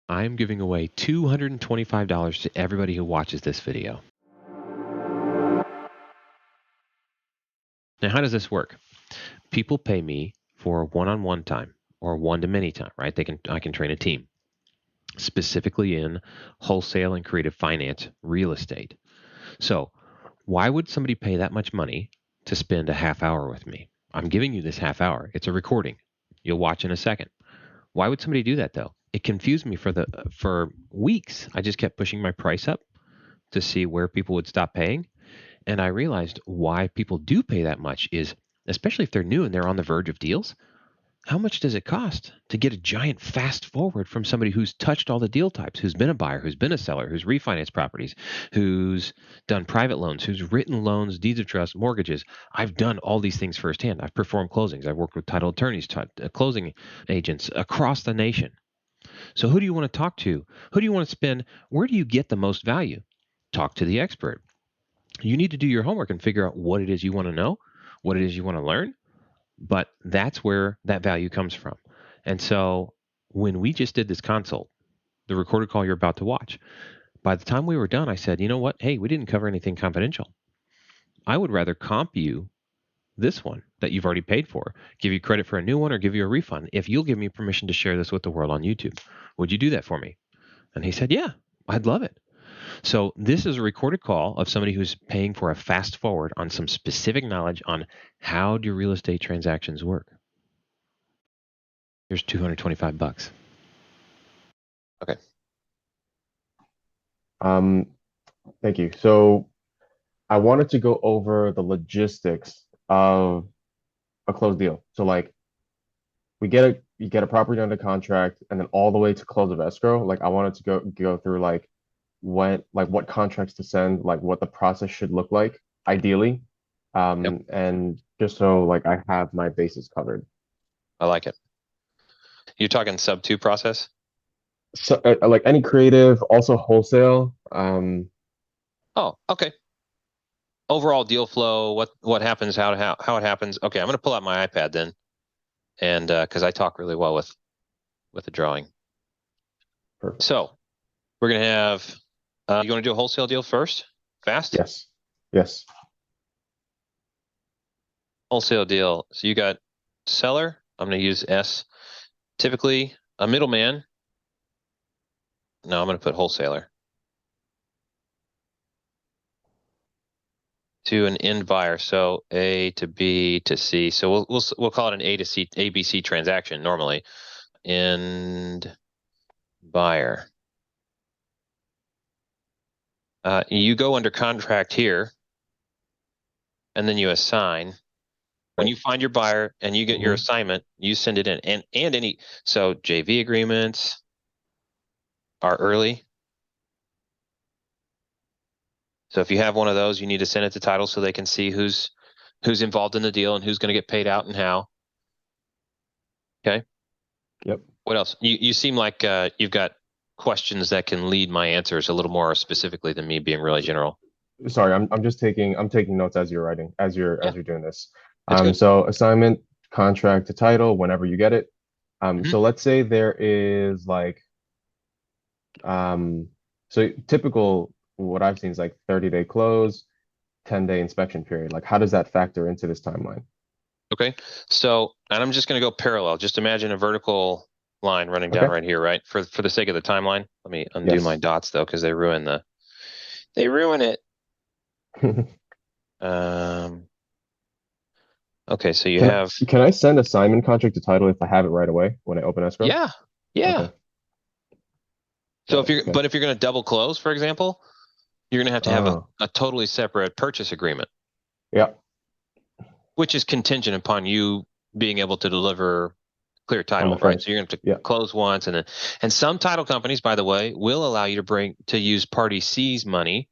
I'm giving away $225 to everybody who watches this video. Now, how does this work? People pay me for one-on-one time or one-to-many time, right? I can train a team, specifically in wholesale and creative finance, real estate. So why would somebody pay that much money to spend a half hour with me? I'm giving you this half hour. It's a recording. You'll watch in a second. Why would somebody do that though? It confused me for weeks. I just kept pushing my price up to see where people would stop paying. And I realized why people do pay that much is, especially if they're new and they're on the verge of deals, how much does it cost to get a giant fast forward from somebody who's touched all the deal types, who's been a buyer, who's been a seller, who's refinanced properties, who's done private loans, who's written loans, deeds of trust, mortgages? I've done all these things firsthand. I've performed closings. I've worked with title attorneys, closing agents across the nation. So who do you want to talk to? Who do you want to spend? Where do you get the most value? Talk to the expert. You need to do your homework and figure out what it is you want to know, what it is you want to learn. But that's where that value comes from. And so when we just did this consult, the recorded call you're about to watch, by the time we were done, I said, you know what? Hey, we didn't cover anything confidential. I would rather comp you this one that you've already paid for, give you credit for a new one, or give you a refund if you'll give me permission to share this with the world on YouTube. Would you do that for me? And he said, yeah, I'd love it. So this is a recorded call of somebody who's paying for a fast forward on some specific knowledge on how do real estate transactions work. Here's $225. Okay. Thank you. So I wanted to go over the logistics of a closed deal. So like you get a property under contract and then all the way to close of escrow. Like I wanted to go through what contracts to send, like what the process should look like, ideally. Yep. And just so like I have my bases covered. I like it. You're talking subto process? So like any creative, also wholesale. Oh, okay. Overall deal flow, what happens, how it happens. Okay, I'm going to pull out my iPad then, and because I talk really well with the drawing. Perfect. So we're going to have. You want to do a wholesale deal first? Fast? Yes. Yes. Wholesale deal. So you got seller. I'm going to use S. Typically a middleman. No, I'm going to put wholesaler. To an end buyer. So A to B to C. So we'll call it an A to C, ABC transaction normally. End buyer. You go under contract here, and then you assign. When you find your buyer and you get your assignment, you send it in. And any so JV agreements are early. So if you have one of those, you need to send it to title so they can see who's involved in the deal and who's going to get paid out and how. Okay. Yep. What else? You seem like you've got questions that can lead my answers a little more specifically than me being really general. Sorry, I'm just I'm taking notes as you're writing, Yeah, as you're doing this. that's good. So assignment, contract to title, whenever you get it. Mhm. So let's say there is like so typical what I've seen is like 30-day close, 10-day inspection period. Like how does that factor into this timeline? Okay. So, and I'm just going to go parallel. Just imagine a vertical line running down Okay. right here, right? For the sake of the timeline. Let me undo my Yes. dots though, because they ruin it. Um, okay, so you Can have, can I send assignment contract to title if I have it right away when I open escrow? yeah, yeah. Okay, So got it. Okay. if you're going to double close, for example, you're going to have Oh, a totally separate purchase agreement, yeah. which is contingent upon you being able to deliver clear On the title, right? So first. you're going to have Yeah. to close once, and some title companies, by the way, will allow you to use party C's money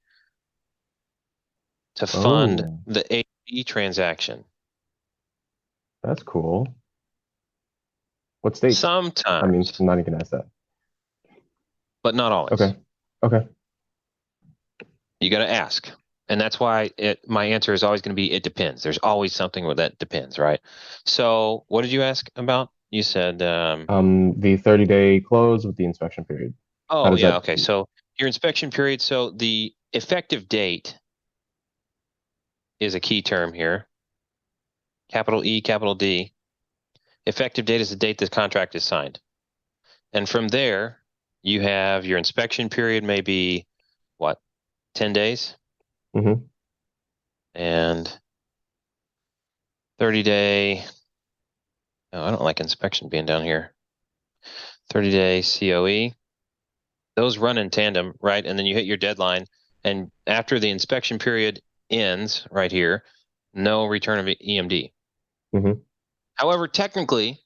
to fund Oh, the A transaction. that's cool. What states? I mean, Sometimes, I'm not even gonna ask that. but not always. Okay. Okay. You got to ask. And that's why my answer is always going to be, it depends. There's always something where that depends, right? So what did you ask about? You said, The 30-day close with the inspection period. How Oh, does yeah. that? Okay. So your inspection period. So the effective date is a key term here. Capital E, capital D. Effective date is the date the contract is signed. And from there, you have your inspection period, maybe what, 10 days? Hmm. And 30-day. Oh, I don't like inspection being down here. 30-day COE. Those run in tandem, right? And then you hit your deadline. And after the inspection period ends right here, no return of EMD. Hmm. However, technically,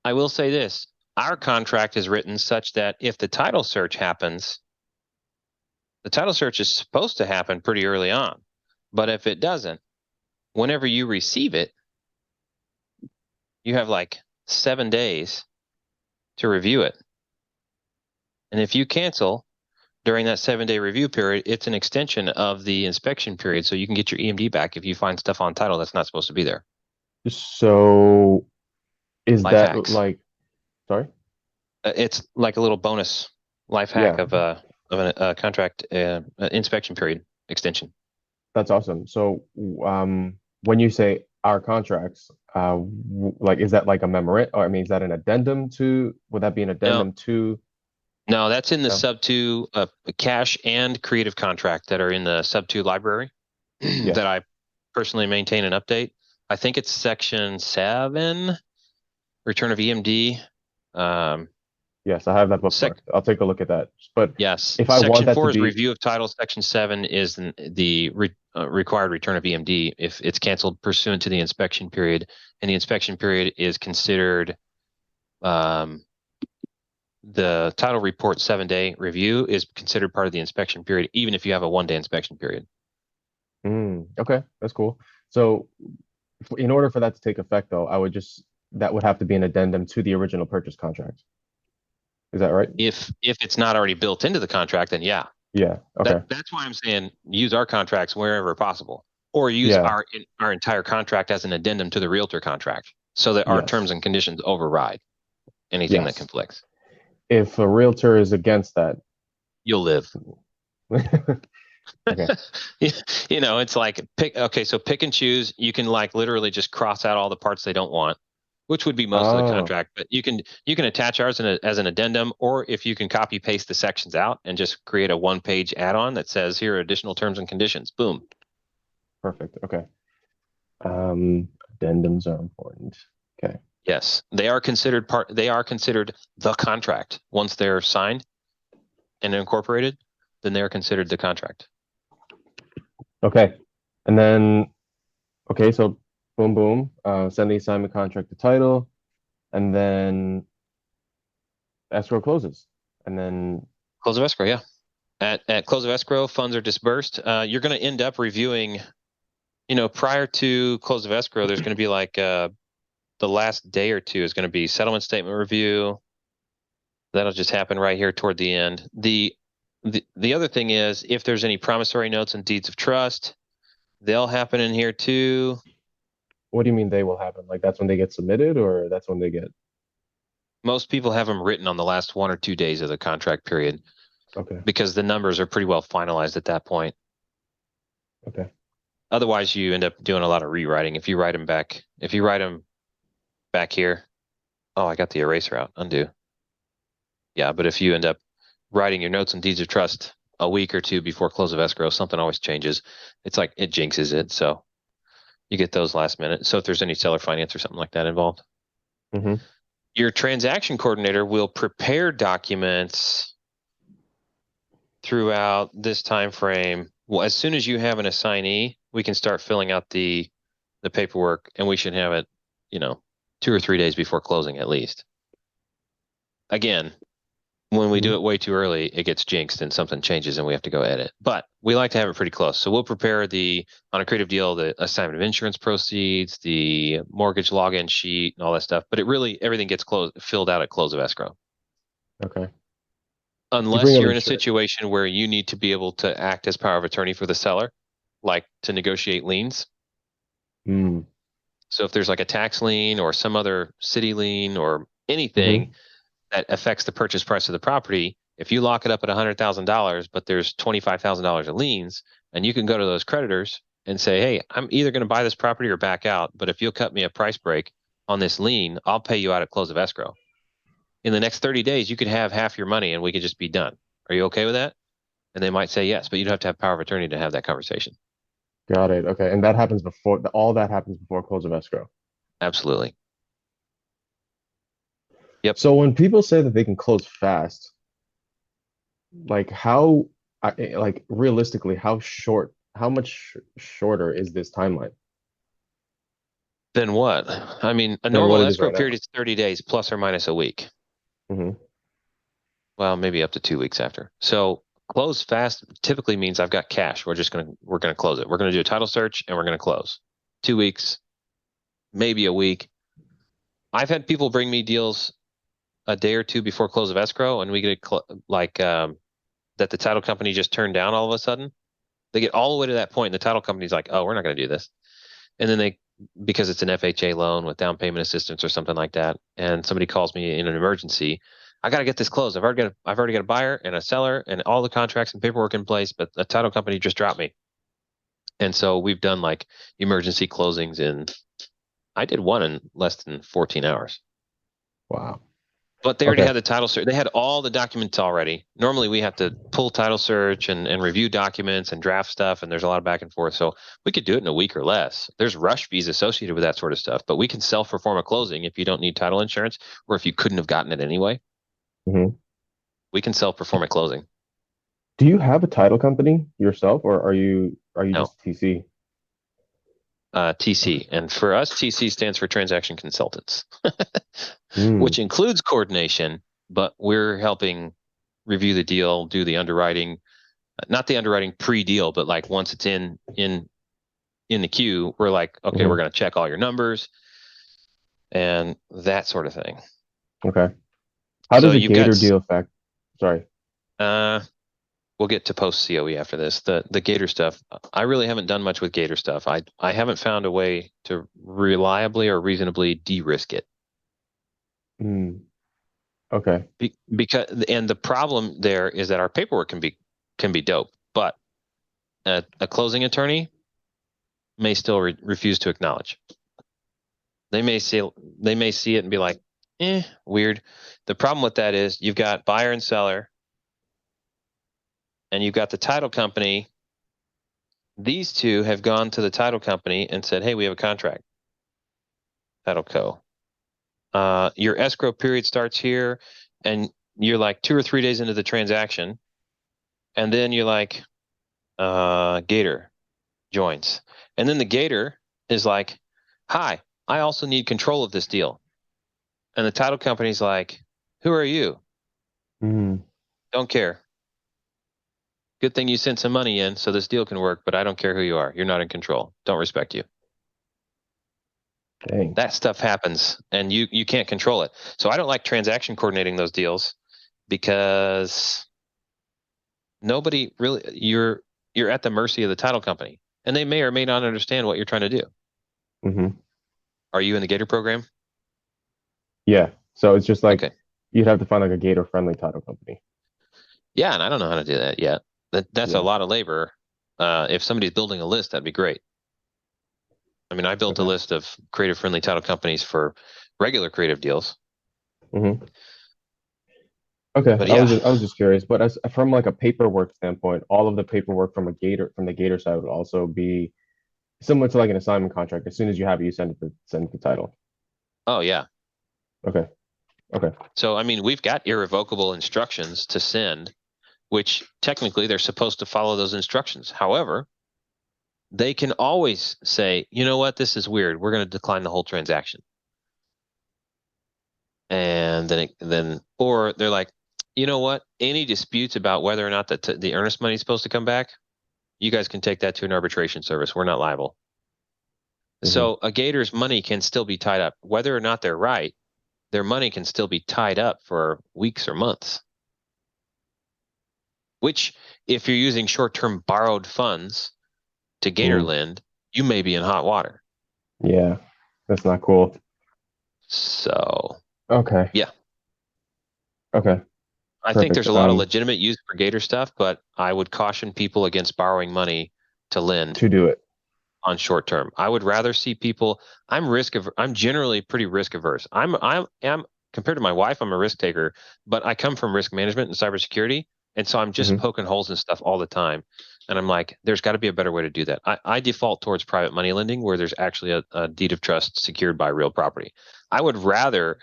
I will say this. Our contract is written such that if the title search happens, the title search is supposed to happen pretty early on. But if it doesn't, whenever you receive it, you have like 7 days to review it. And if you cancel during that 7 day review period, it's an extension of the inspection period. So you can get your EMD back if you find stuff on title that's not supposed to be there. So is Life that hacks. like, sorry? It's like a little bonus life hack Yeah, of a contract inspection period extension. that's awesome. So, when you say our contracts, like, is that like a memorandum? Or I mean, is that an addendum to? Would that be an No, addendum to? no, that's in the No. subto cash and creative contract that are in the subto library that Yes. I personally maintain and update. I think it's section 7, return of EMD. Um, Yes, I have that sec bookmarked. I'll take a look at that. But Yes, if I want section that to 4 is be, review of title. Section 7 is the required return of EMD if it's canceled pursuant to the inspection period, and the inspection period is considered um, the title report 7 day review is considered part of the inspection period, even if you have a 1 day inspection period. okay, that's cool. So, in order for that to take effect, though, that would have to be an addendum to the original purchase contract. Is that right? If it's not already built into the contract, then yeah, Yeah. Okay. that's why I'm saying use our contracts wherever possible, or use Yeah. our entire contract as an addendum to the realtor contract, so that our terms Yes. and conditions override anything that Yes. conflicts. If a realtor is against that, You'll live. okay. It's like pick and choose. You can like literally just cross out all the parts they don't want, which would be most of the Oh, contract. But you can attach ours as an addendum, or if you can copy paste the sections out and just create a 1 page add-on that says here are additional terms and conditions. Boom. perfect. Okay. Um, Addendums are important. Okay. Yes, they are considered part. They are considered the contract once they're signed and incorporated. Then they're considered the contract. Okay. And then, okay, so boom, boom, send the assignment contract to title, and then escrow closes. And then, Close of escrow. Yeah. At close of escrow, funds are disbursed. You're going to end up reviewing, prior to close of escrow, there's going to be like the last day or two is going to be settlement statement review. That'll just happen right here toward the end. The other thing is if there's any promissory notes and deeds of trust, they'll happen in here too. what do you mean they will happen? Like that's when they get submitted, or that's when they get, Most people have them written on the last 1 or 2 days of the contract period okay, because the numbers are pretty well finalized at that point. okay. Otherwise, you end up doing a lot of rewriting. If you write them back here, oh, I got the eraser out. Undo. Yeah, but if you end up writing your notes and deeds of trust a week or two before close of escrow, something always changes. It's like it jinxes it. So you get those last minute. So if there's any seller finance or something like that involved, Mm-hmm. your transaction coordinator will prepare documents throughout this time frame. Well, as soon as you have an assignee, we can start filling out the paperwork, and we should have it, 2 or 3 days before closing at least. Again, when we Mm-hmm. do it way too early, it gets jinxed and something changes and we have to go edit. But we like to have it pretty close. So we'll prepare on a creative deal, the assignment of insurance proceeds, the mortgage login sheet and all that stuff. But everything gets filled out at close of escrow. Okay. You bring Unless up you're in a insurance. situation where you need to be able to act as power of attorney for the seller, like to negotiate liens. Mm. So if there's like a tax lien or some other city lien or anything Mm-hmm. that affects the purchase price of the property, If you lock it up at $100,000, but there's $25,000 in liens, and you can go to those creditors and say, hey, I'm either going to buy this property or back out, but if you'll cut me a price break on this lien, I'll pay you out at close of escrow. In the next 30 days, you could have half your money and we could just be done. Are you okay with that? And they might say yes, but you'd have to have power of attorney to have that conversation. Got it. Okay. And that happens before all that happens before close of escrow. Absolutely. Yep. So when people say that they can close fast, like like realistically, how much shorter is this timeline Then what? I mean, a than what normal it is escrow right now? period is 30 days plus or minus a week. Hmm. Well, maybe up to 2 weeks after. So close fast typically means I've got cash. We're gonna close it. We're gonna do a title search and we're gonna close. 2 weeks, maybe a week. I've had people bring me deals a day or two before close of escrow, and we get that the title company just turned down all of a sudden. They get all the way to that point, and the title company's like, "Oh, we're not going to do this," and then because it's an FHA loan with down payment assistance or something like that, and somebody calls me in an emergency, I got to get this closed. I've already got a buyer and a seller and all the contracts and paperwork in place, but the title company just dropped me, and so we've done like emergency closings I did one in less than 14 hours. Wow. But they already Okay. had the title search. They had all the documents already. Normally, we have to pull title search and review documents and draft stuff, and there's a lot of back and forth. So we could do it in a week or less. There's rush fees associated with that sort of stuff, but we can self-perform a closing if you don't need title insurance, or if you couldn't have gotten it anyway. Hmm. We can self-perform a closing. Do you have a title company yourself, or are you No, just TC? TC, and for us, TC stands for Transaction Consultants, Hmm. which includes coordination, but we're helping review the deal, do the underwriting, not the underwriting pre-deal, but like once it's in the queue, we're like, okay, we're Hmm. going to check all your numbers and that sort of thing. Okay. How So does a you've got, Gator deal affect? Sorry. uh, we'll get to post COE after this. The Gator stuff, I really haven't done much with Gator stuff. I haven't found a way to reliably or reasonably de-risk it. Hmm. Okay. Because and the problem there is that our paperwork can be dope, but a closing attorney may still refuse to acknowledge. They may see it and be like, weird. The problem with that is you've got buyer and seller, and you've got the title company. These two have gone to the title company and said, hey, we have a contract. Title Co. Your escrow period starts here, and you're like 2 or 3 days into the transaction, and then you're like, Gator joins. And then the Gator is like, hi, I also need control of this deal. And the title company's like, who are you? Hmm. Don't care. Good thing you sent some money in so this deal can work, but I don't care who you are. You're not in control. Don't respect you. Dang. That stuff happens and you can't control it. So I don't like transaction coordinating those deals because nobody really you're at the mercy of the title company. And they may or may not understand what you're trying to do. Hmm. Are you in the Gator program? Yeah. So it's just like Okay. you'd have to find like a Gator friendly title company. Yeah, and I don't know how to do that yet. That's a Yeah. lot of labor. If somebody's building a list, that'd be great. I mean, I built a Okay. list of creative friendly title companies for regular creative deals. Hmm. Okay. But I was just curious, but as from like a paperwork standpoint, all of the paperwork from the Gator side would also be similar to like an assignment contract. As soon as you have it, you send it the title. oh yeah. Okay. Okay. So I mean, we've got irrevocable instructions to send, which technically they're supposed to follow those instructions. However, they can always say, you know what, this is weird. We're going to decline the whole transaction. And or they're like, you know what, any disputes about whether or not the earnest money is supposed to come back, you guys can take that to an arbitration service. We're not liable. Hmm. So a Gator's money can still be tied up, whether or not they're right. Their money can still be tied up for weeks or months. Which, if you're using short-term borrowed funds to Mm. Gatorland, you may be in hot water. Yeah. That's not cool. So, Okay. yeah. Okay. I think Perfect. there's a lot of legitimate use for Gator stuff, but I would caution people against borrowing money to lend To do it. on short term. I would rather see people. I'm generally pretty risk averse. I'm compared to my wife, I'm a risk taker, but I come from risk management and cybersecurity, and so I'm just Hmm. poking holes in stuff all the time. And I'm like, there's got to be a better way to do that. I default towards private money lending where there's actually a deed of trust secured by real property. I would rather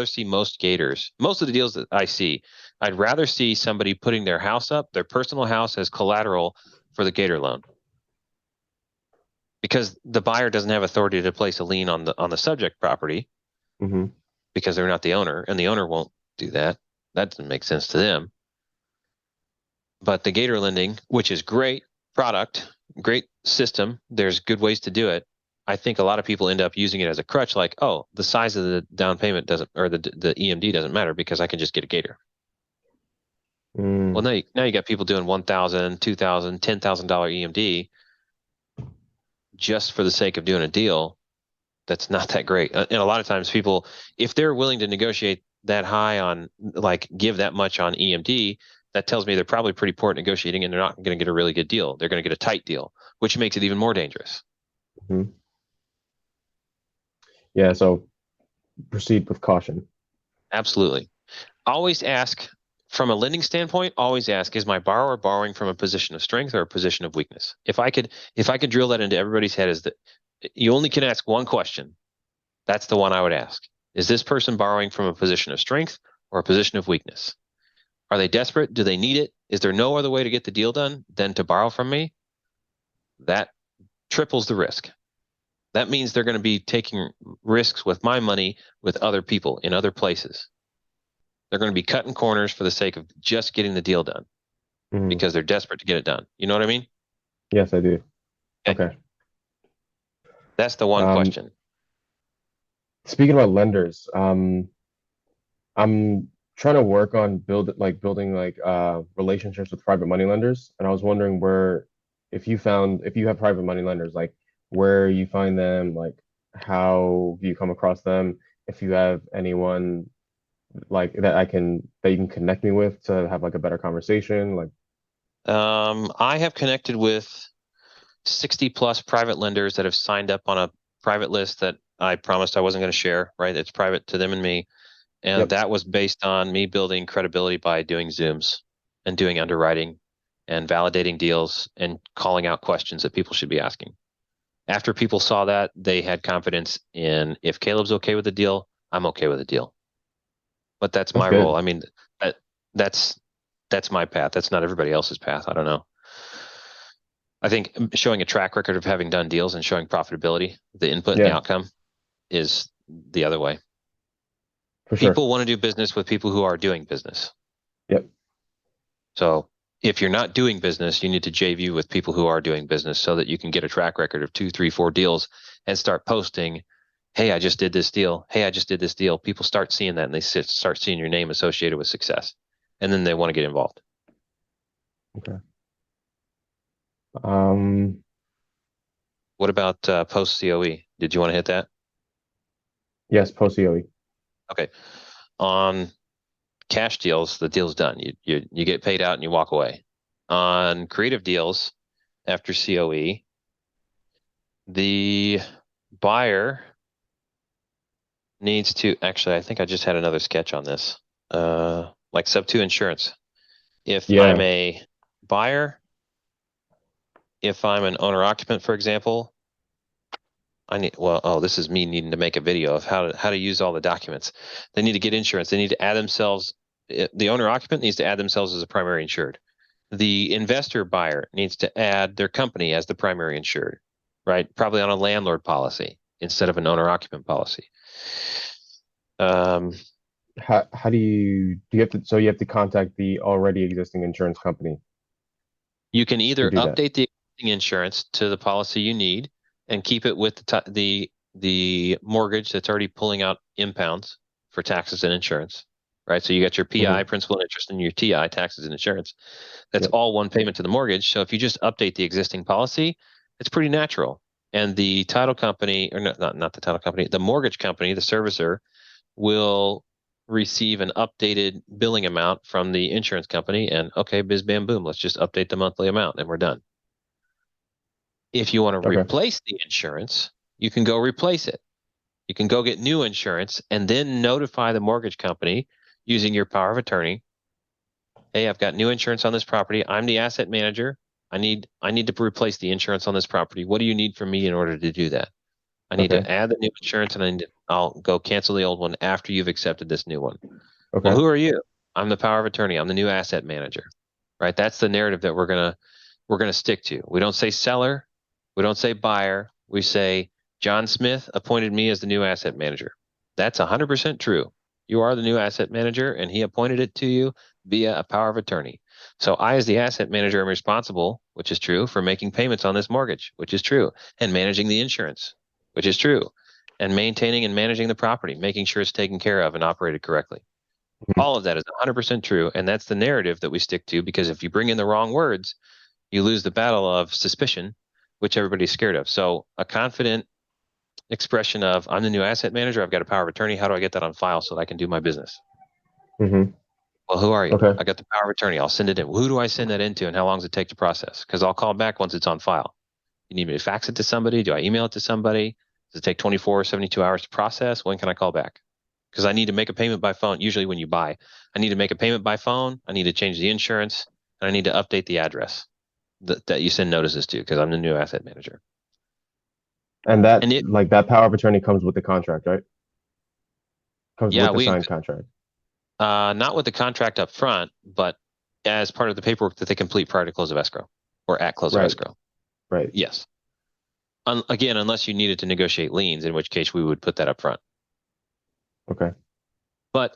see most of the deals that I see, I'd rather see somebody putting their house up, their personal house as collateral for the Gator loan because the buyer doesn't have authority to place a lien on the subject property Hmm. because they're not the owner, and the owner won't do that. That doesn't make sense to them. But the Gator lending, which is great product, great system, there's good ways to do it. I think a lot of people end up using it as a crutch, like, oh, the size of the down payment doesn't, or the EMD doesn't matter because I can just get a Gator. Well, Mm. now you got people doing $1,000, $2,000, $10,000 EMD just for the sake of doing a deal that's not that great. And a lot of times people, if they're willing to negotiate that high on like give that much on EMD, that tells me they're probably pretty poor at negotiating and they're not going to get a really good deal. They're going to get a tight deal, which makes it even more dangerous. Hmm. Yeah. So proceed with caution. Absolutely. Always ask from a lending standpoint, always ask, is my borrower borrowing from a position of strength or a position of weakness? If I could drill that into everybody's head is that you only can ask one question. That's the one I would ask. Is this person borrowing from a position of strength or a position of weakness? Are they desperate? Do they need it? Is there no other way to get the deal done than to borrow from me? That triples the risk. That means they're going to be taking risks with my money with other people in other places. They're going to be cutting corners for the sake of just getting the deal done Hmm. because they're desperate to get it done. You know what I mean? Yes, I do. Okay. Okay. That's the one Um, question. Speaking about lenders, I'm trying to work on building relationships with private money lenders, and I was wondering where if you have private money lenders, like where you find them, like how do you come across them, if you have anyone like that you can connect me with to have like a better conversation, like I have connected with 60 plus private lenders that have signed up on a private list that I promised I wasn't going to share, right? It's private to them and me. And yep. that was based on me building credibility by doing Zooms and doing underwriting and validating deals and calling out questions that people should be asking. After people saw that, they had confidence in if Caleb's okay with the deal, I'm okay with the deal. But that's That's my role. good. I mean, that, that's that's my path. That's not everybody else's path. I don't know. I think showing a track record of having done deals and showing profitability, the input and the Yeah, outcome is the other way. for sure. People want to do business with people who are doing business. Yep. So if you're not doing business, you need to JV with people who are doing business so that you can get a track record of 2, 3, 4 deals and start posting, hey, I just did this deal. Hey, I just did this deal. People start seeing that and they start seeing your name associated with success. And then they want to get involved. Okay. Um, What about post COE? Did you want to hit that? yes, post COE. Okay. On cash deals, the deal's done. You get paid out and you walk away. On creative deals after COE, the buyer needs to actually, I think I just had another sketch on this. Like subto insurance. If I'm Yeah. a buyer, if I'm an owner occupant, for example, this is me needing to make a video of how to use all the documents. They need to get insurance. They need to add themselves. The owner occupant needs to add themselves as a primary insured. The investor buyer needs to add their company as the primary insured, right? Probably on a landlord policy instead of an owner occupant policy. Um, How do you have to so you have to contact the already existing insurance company You can to either do that? update the existing insurance to the policy you need and keep it with the mortgage that's already pulling out impounds for taxes and insurance, right? So you got your PI, Hmm. principal and interest, and your TI, taxes and insurance. That's Yep. all one payment to the mortgage. So if you just update the existing policy, it's pretty natural. And the title company, or not the title company, the mortgage company, the servicer will receive an updated billing amount from the insurance company, and okay, biz bam boom, let's just update the monthly amount and we're done. If you want to Okay. replace the insurance, you can go replace it. You can go get new insurance and then notify the mortgage company using your power of attorney. Hey, I've got new insurance on this property. I'm the asset manager. I need to replace the insurance on this property. What do you need from me in order to do that? I need Okay. to add the new insurance, and I'll go cancel the old one after you've accepted this new one. Well, Okay. who are you? I'm the power of attorney. I'm the new asset manager. Right? That's the narrative that we're gonna stick to. We don't say seller. We don't say buyer. We say John Smith appointed me as the new asset manager. That's 100% true. You are the new asset manager, and he appointed it to you via a power of attorney. So I, as the asset manager, am responsible, which is true, for making payments on this mortgage, which is true, and managing the insurance, which is true, and maintaining and managing the property, making sure it's taken care of and operated correctly. Mhm. All of that is 100% true, and that's the narrative that we stick to, because if you bring in the wrong words, you lose the battle of suspicion, which everybody's scared of. So a confident expression of, I'm the new asset manager, I've got a power of attorney, how do I get that on file so that I can do my business? Mhm. Well, who are you? Okay. I got the power of attorney, I'll send it in. Who do I send that into, and how long does it take to process? Because I'll call back once it's on file. You need me to fax it to somebody? Do I email it to somebody? Does it take 24 or 72 hours to process? When can I call back? Because I need to make a payment by phone. Usually when you buy, I need to make a payment by phone. I need to change the insurance, and I need to update the address that you send notices to, because I'm the new asset manager. And that And it, like that power of attorney comes with the contract, right? Comes yeah, with the we signed contract. not with the contract up front, but as part of the paperwork that they complete prior to close of escrow or at close of Right. escrow. Right. Yes. Again, unless you needed to negotiate liens, in which case we would put that up front. Okay. But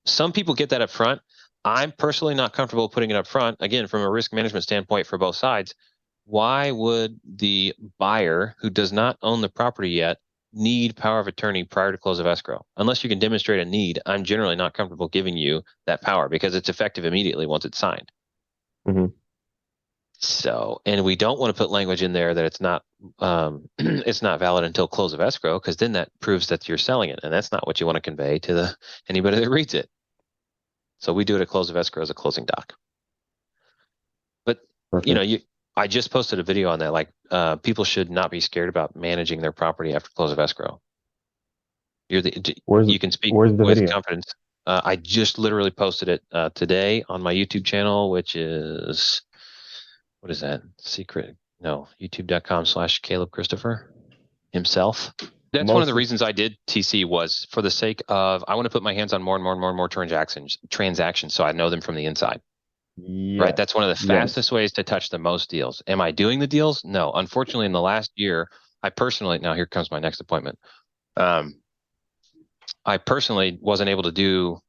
some people get that up front. I'm personally not comfortable putting it up front. Again, from a risk management standpoint for both sides, why would the buyer who does not own the property yet need power of attorney prior to close of escrow? Unless you can demonstrate a need, I'm generally not comfortable giving you that power, because it's effective immediately once it's signed. Mhm. So, and we don't want to put language in there that it's not it's not valid until close of escrow, because then that proves that you're selling it, and that's not what you want to convey to anybody that reads it. So we do it at close of escrow as a closing doc. But Perfect. I just posted a video on that. Like, people should not be scared about managing their property after close of escrow. Where's You can speak where's the with video? confidence. I just literally posted it today on my YouTube channel, which is, what is that? Secret? No, youtube.com/Caleb Christopher himself. That's one of the Most of reasons I did TC, was for the sake of, I want to put my hands on more and more and more and more transactions so I know them from the inside. Right. yes. That's one of the Yes. fastest ways to touch the most deals. Am I doing the deals? No. Unfortunately, in the last year, now here comes my next appointment. Um, I personally wasn't able to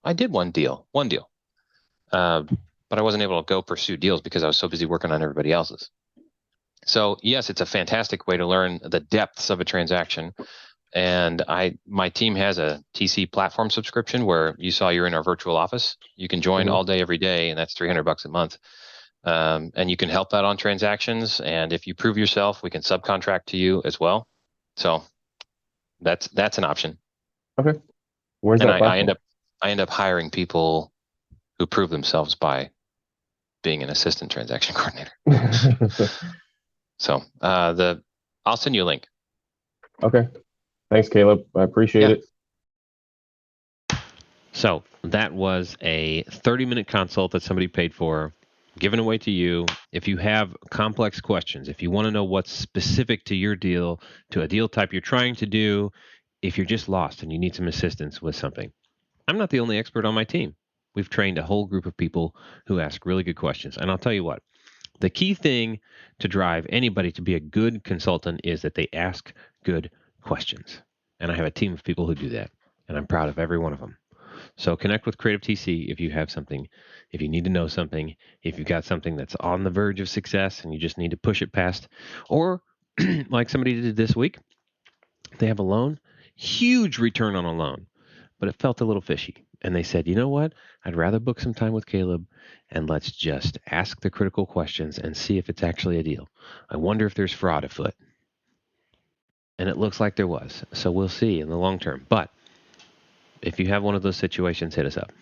I did one deal, uh, but I wasn't able to go pursue deals because I was so busy working on everybody else's. So yes, it's a fantastic way to learn the depths of a transaction. And my team has a TC platform subscription where you saw you're in our virtual office. You can join Mhm. all day, every day, and that's $300 a month. And you can help out on transactions. And if you prove yourself, we can subcontract to you as well. So that's an option. Okay. Where's And that I end platform? up hiring people who prove themselves by being an assistant transaction coordinator. So I'll send you a link. Okay. Thanks, Caleb. I appreciate Yeah. it. So that was a 30-minute consult that somebody paid for, given away to you. If you have complex questions, if you want to know what's specific to your deal, to a deal type you're trying to do, if you're just lost and you need some assistance with something, I'm not the only expert on my team. We've trained a whole group of people who ask really good questions. And I'll tell you what, the key thing to drive anybody to be a good consultant is that they ask good questions. And I have a team of people who do that. And I'm proud of every one of them. So connect with Creative TC if you have something, if you need to know something, if you've got something that's on the verge of success and you just need to push it past, or like somebody did this week, they have a loan, huge return on a loan, but it felt a little fishy. And they said, you know what? I'd rather book some time with Caleb and let's just ask the critical questions and see if it's actually a deal. I wonder if there's fraud afoot. And it looks like there was. So we'll see in the long term. But If you have one of those situations, hit us up.